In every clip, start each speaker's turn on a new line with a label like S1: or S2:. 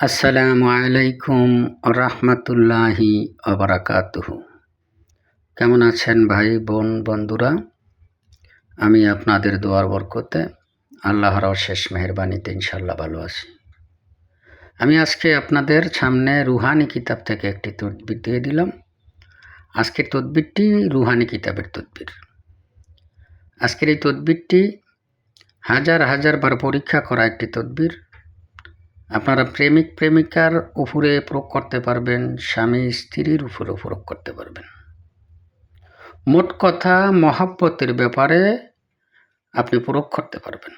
S1: আসসালামু আলাইকুম রহমতুল্লাহি ওবারাকাতুহু। কেমন আছেন ভাই বোন বন্ধুরা? আমি আপনাদের দোয়ার বরকতে আল্লাহর অশেষ মেহেরবানিতে ইনশাল্লাহ ভালো আছি। আমি আজকে আপনাদের সামনে রুহানি কিতাব থেকে একটি তদবির দিয়ে দিলাম। আজকের তদবিরটি রুহানি কিতাবের তদবির। আজকের এই তদবিরটি হাজার হাজার বার পরীক্ষা করা একটি তদবির। আপনারা প্রেমিক প্রেমিকার উপরে প্রয়োগ করতে পারবেন, স্বামী স্ত্রীর উপরে প্রয়োগ করতে পারবেন। মোট কথা মহাব্বতের ব্যাপারে আপনি প্রয়োগ করতে পারবেন।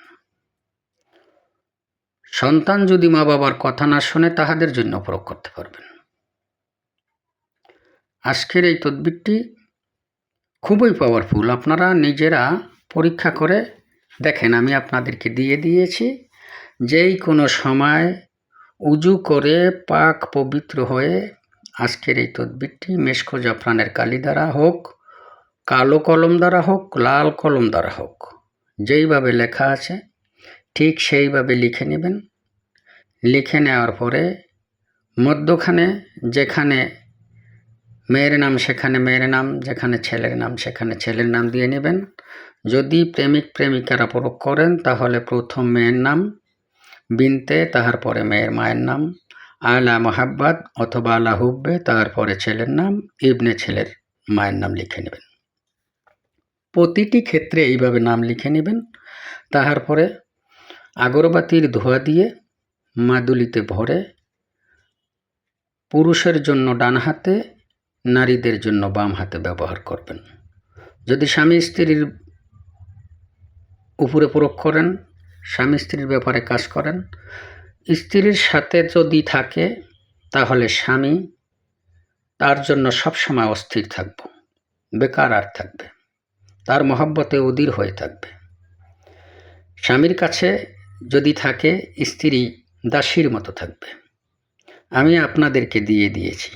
S1: সন্তান যদি মা বাবার কথা না শোনে তাহাদের জন্য প্রয়োগ করতে পারবেন। আজকের এই তদবিরটি খুবই পাওয়ারফুল। আপনারা নিজেরা পরীক্ষা করে দেখেন। আমি আপনাদেরকে দিয়ে দিয়েছি। যেই কোনো সময় উজু করে পাক পবিত্র হয়ে আজকের এই তদবিরটি মেশক জাফরানের কালি দ্বারা হোক, কালো কলম দ্বারা হোক, লাল কলম দ্বারা হোক, যেইভাবে লেখা আছে ঠিক সেইভাবে লিখে নেবেন। লিখে নেওয়ার পরে মধ্যখানে যেখানে মেয়ের নাম সেখানে মেয়ের নাম, যেখানে ছেলের নাম সেখানে ছেলের নাম দিয়ে নেবেন। যদি প্রেমিক প্রেমিকারা প্রয়োগ করেন তাহলে প্রথম মেয়ের নাম বিনতে, তাহার পরে মেয়ের মায়ের নাম আলা মোহাব্বত অথবা আলা হুব্বে, তারপরে ছেলের নাম ইবনে ছেলের মায়ের নাম লিখে নেবেন। প্রতিটি ক্ষেত্রে এইভাবে নাম লিখে নেবেন। তাহার পরে আগরবাতির ধোঁয়া দিয়ে মাদুলিতে ভরে পুরুষের জন্য ডান হাতে, নারীদের জন্য বাম হাতে ব্যবহার করবেন। যদি স্বামী স্ত্রীর উপরে প্রয়োগ করেন, স্বামী স্ত্রীর ব্যাপারে কাজ করেন, স্ত্রীর সাথে যদি থাকে তাহলে স্বামী তার জন্য সবসময় অস্থির থাকবে, বেকার আর থাকবে, তার মহব্বতে অধীর হয়ে থাকবে। স্বামীর কাছে যদি থাকে স্ত্রী দাসীর মতো থাকবে। আমি আপনাদেরকে দিয়ে দিয়েছি,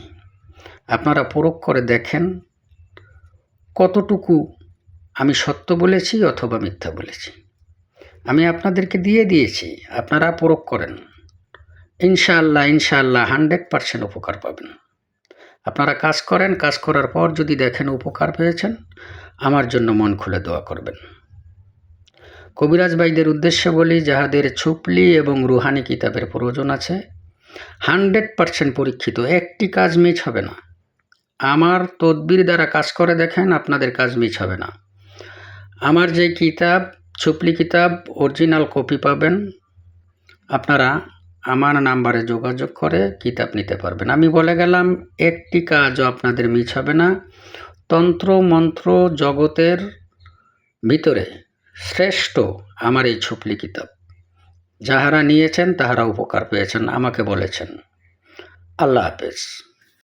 S1: আপনারা প্রয়োগ করে দেখেন কতটুকু আমি সত্য বলেছি অথবা মিথ্যা বলেছি। আমি আপনাদেরকে দিয়ে দিয়েছি, আপনারা প্রয়োগ করেন। ইনশাআল্লাহ 100% উপকার পাবেন। আপনারা কাজ করেন, কাজ করার পর যদি দেখেন উপকার পেয়েছেন, আমার জন্য মন খুলে দোয়া করবেন। কবিরাজ ভাইদের উদ্দেশ্যে বলি, যাহাদের ছুপলি এবং রুহানি কিতাবের প্রয়োজন আছে, 100% পরীক্ষিত, একটি কাজ মিস হবে না। আমার তদবির দ্বারা কাজ করে দেখেন, আপনাদের কাজ মিস হবে না। আমার যে কিতাব ছুপলি কিতাব অরিজিনাল কপি পাবেন, আপনারা আমার নাম্বারে যোগাযোগ করে কিতাব নিতে পারবেন। আমি বলে গেলাম একটি কাজও আপনাদের মিস হবে না। তন্ত্র মন্ত্র জগতের ভিতরে শ্রেষ্ঠ আমার এই ছুপলি কিতাব। যাহারা নিয়েছেন তাহারা উপকার পেয়েছেন, আমাকে বলেছেন। আল্লাহ হাফেজ।